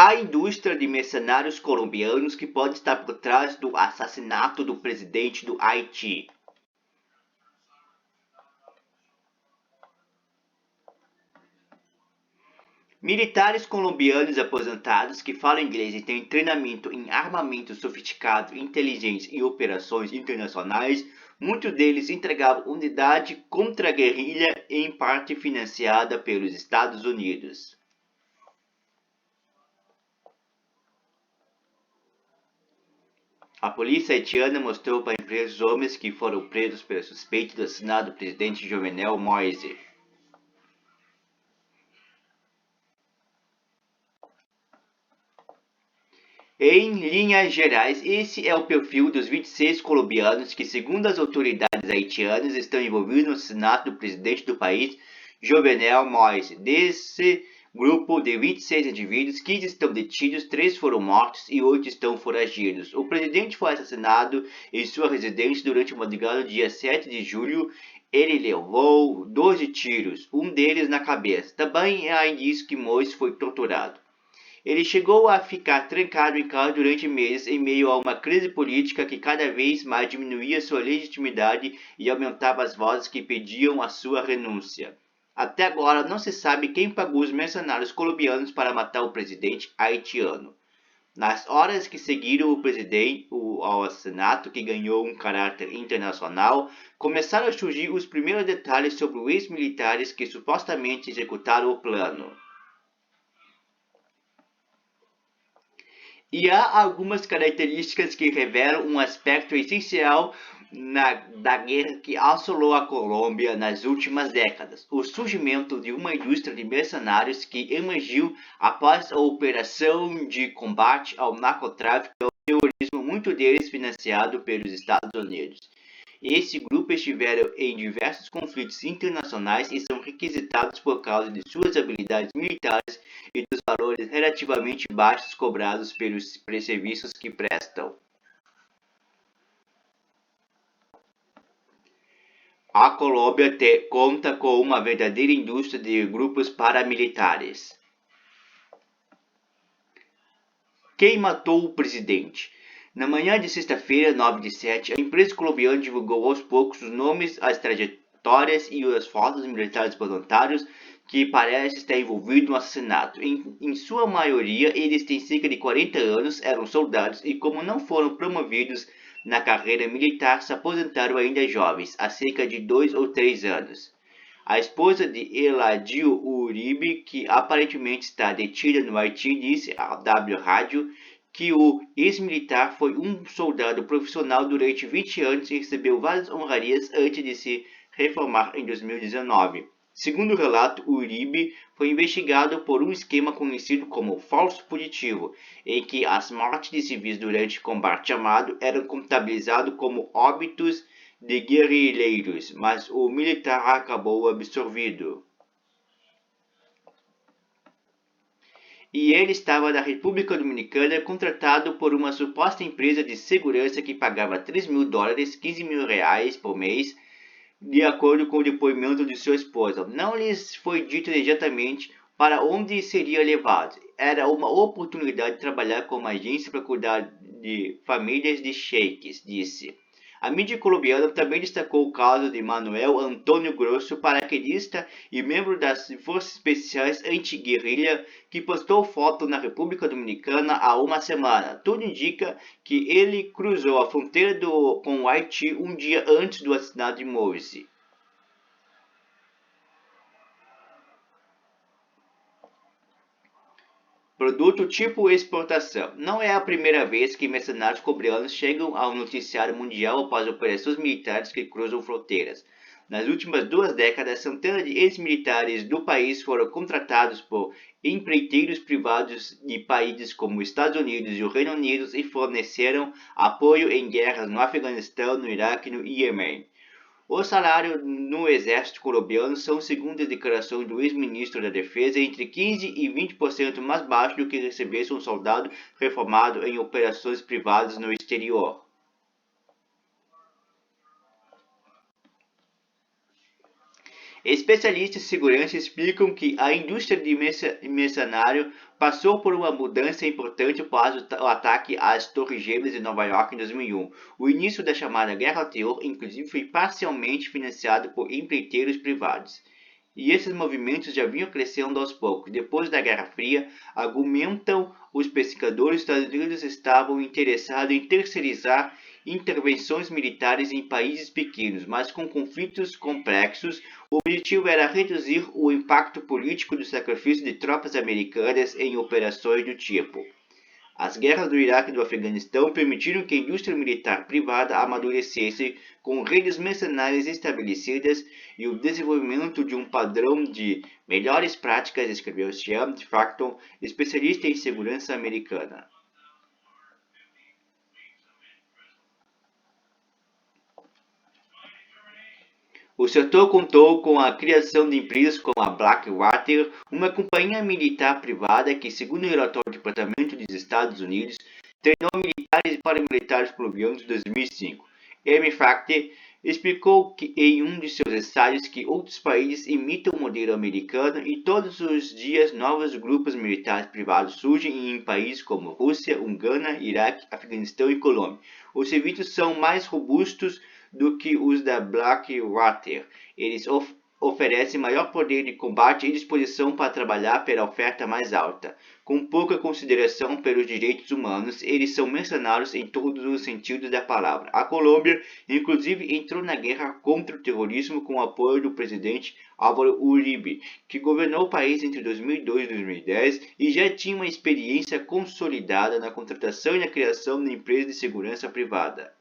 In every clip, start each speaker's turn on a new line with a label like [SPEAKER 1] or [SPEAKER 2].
[SPEAKER 1] a indústria de mercenários colombianos que pode estar por trás do assassinato do presidente do Haiti. Militares colombianos aposentados que falam inglês e têm treinamento em armamento sofisticado, inteligência e operações internacionais, muitos deles entregavam unidade contra a guerrilha, em parte financiada pelos Estados Unidos. A polícia haitiana mostrou para a imprensa os homens que foram presos pela suspeita do assassinato do presidente Jovenel Moïse. Em linhas gerais, esse é o perfil dos 26 colombianos que, segundo as autoridades haitianas, estão envolvidos no assassinato do presidente do país, Jovenel Moïse. Desse grupo de 26 indivíduos, 15 estão detidos, 3 foram mortos e 8 estão foragidos. O presidente foi assassinado em sua residência durante a madrugada do dia 7 de julho. Ele levou 12 tiros, um deles na cabeça. Também há indícios que Moïse foi torturado. Ele chegou a ficar trancado em casa durante meses em meio a uma crise política que cada vez mais diminuía sua legitimidade e aumentava as vozes que pediam a sua renúncia. Até agora não se sabe quem pagou os mercenários colombianos para matar o presidente haitiano. Nas horas que seguiram ao assassinato, que ganhou um caráter internacional, começaram a surgir os primeiros detalhes sobre os ex-militares que supostamente executaram o plano. E há algumas características que revelam um aspecto essencial da guerra que assolou a Colômbia nas últimas décadas: o surgimento de uma indústria de mercenários que emergiu após a operação de combate ao narcotráfico e ao terrorismo, muito deles financiado pelos Estados Unidos. Esse grupo estiveram em diversos conflitos internacionais e são requisitados por causa de suas habilidades militares e dos valores relativamente baixos cobrados pelos serviços que prestam. A Colômbia conta com uma verdadeira indústria de grupos paramilitares. Quem matou o presidente? Na manhã de sexta-feira, 9 de 7, a imprensa colombiana divulgou aos poucos os nomes, as trajetórias e as fotos dos militares voluntários que parecem estar envolvidos no assassinato. Em sua maioria, eles têm cerca de 40 anos, eram soldados e, como não foram promovidos na carreira militar, se aposentaram ainda jovens, há cerca de 2 ou 3 anos. A esposa de Eladio Uribe, que aparentemente está detida no Haiti, disse à W Rádio que o ex-militar foi um soldado profissional durante 20 anos e recebeu várias honrarias antes de se reformar em 2019. Segundo o relato, Uribe foi investigado por um esquema conhecido como falso positivo, em que as mortes de civis durante combate armado eram contabilizadas como óbitos de guerrilheiros, mas o militar acabou absorvido. E ele estava na República Dominicana, contratado por uma suposta empresa de segurança que pagava $3.000, R$ 15.000 por mês, de acordo com o depoimento de sua esposa. Não lhes foi dito exatamente para onde seria levado. Era uma oportunidade de trabalhar com uma agência para cuidar de famílias de sheiks, disse. A mídia colombiana também destacou o caso de Manuel Antônio Grosso, paraquedista e membro das Forças Especiais Anti-Guerrilha, que postou foto na República Dominicana há uma semana. Tudo indica que ele cruzou a fronteira com o Haiti um dia antes do assassinato de Moïse. Produto tipo exportação. Não é a primeira vez que mercenários colombianos chegam ao noticiário mundial após operações militares que cruzam fronteiras. Nas últimas 2 décadas, centenas de ex-militares do país foram contratados por empreiteiros privados de países como os Estados Unidos e o Reino Unido e forneceram apoio em guerras no Afeganistão, no Iraque e no Iêmen. O salário no exército colombiano são, segundo as declarações do ex-ministro da Defesa, entre 15% e 20% mais baixo do que recebesse um soldado reformado em operações privadas no exterior. Especialistas de segurança explicam que a indústria de mercenário passou por uma mudança importante após o ataque às Torres Gêmeas de Nova York em 2001. O início da chamada Guerra ao Terror, inclusive, foi parcialmente financiado por empreiteiros privados. E esses movimentos já vinham crescendo aos poucos. Depois da Guerra Fria, argumentam os pesquisadores, os Estados Unidos estavam interessados em terceirizar intervenções militares em países pequenos, mas com conflitos complexos. O objetivo era reduzir o impacto político do sacrifício de tropas americanas em operações do tipo. As guerras do Iraque e do Afeganistão permitiram que a indústria militar privada amadurecesse com redes mercenárias estabelecidas e o desenvolvimento de um padrão de melhores práticas, escreveu Sean Facton, especialista em segurança americana. O setor contou com a criação de empresas como a Blackwater, uma companhia militar privada que, segundo o relatório do Departamento dos Estados Unidos, treinou militares e paramilitares colombianos em 2005. M-Factor explicou que em um de seus ensaios que outros países imitam o modelo americano e todos os dias novos grupos militares privados surgem em países como Rússia, Uganda, Iraque, Afeganistão e Colômbia. Os serviços são mais robustos do que os da Blackwater. Eles oferecem maior poder de combate e disposição para trabalhar pela oferta mais alta. Com pouca consideração pelos direitos humanos, eles são mercenários em todos os sentidos da palavra. A Colômbia, inclusive, entrou na guerra contra o terrorismo com o apoio do presidente Álvaro Uribe, que governou o país entre 2002 e 2010 e já tinha uma experiência consolidada na contratação e na criação de empresas de segurança privada.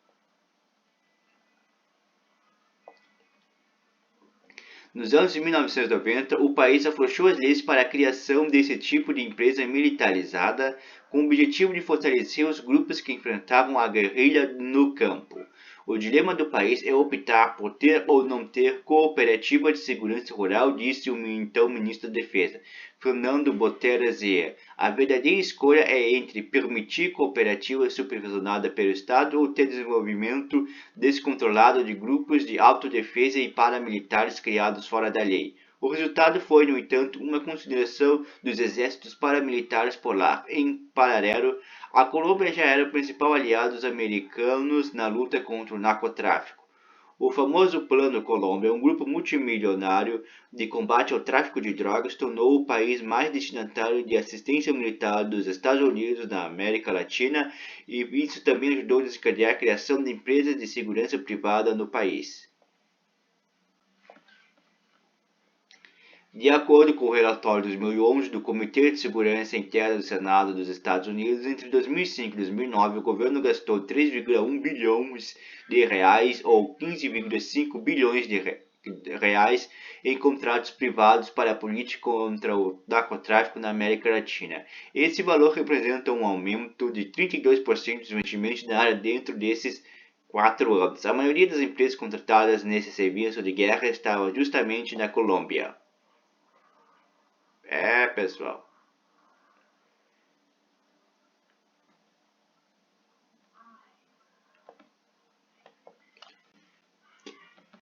[SPEAKER 1] Nos anos de 1990, o país afrouxou as leis para a criação desse tipo de empresa militarizada, com o objetivo de fortalecer os grupos que enfrentavam a guerrilha no campo. O dilema do país é optar por ter ou não ter cooperativa de segurança rural, disse o então ministro da Defesa, Fernando Botera Zea. A verdadeira escolha é entre permitir cooperativa supervisionada pelo Estado ou ter desenvolvimento descontrolado de grupos de autodefesa e paramilitares criados fora da lei. O resultado foi, no entanto, uma consideração dos exércitos paramilitares polar. Em paralelo, a Colômbia já era o principal aliado dos americanos na luta contra o narcotráfico. O famoso Plano Colômbia, um grupo multimilionário de combate ao tráfico de drogas, tornou o país mais destinatário de assistência militar dos Estados Unidos na América Latina e isso também ajudou a desencadear a criação de empresas de segurança privada no país. De acordo com o relatório de 2011 do Comitê de Segurança Interna do Senado dos Estados Unidos, entre 2005 e 2009, o governo gastou 3,1 bilhões de reais ou 15,5 bilhões de reais em contratos privados para a política contra o narcotráfico na América Latina. Esse valor representa um aumento de 32% dos investimentos na área dentro desses 4 anos. A maioria das empresas contratadas nesse serviço de guerra estava justamente na Colômbia. Pessoal.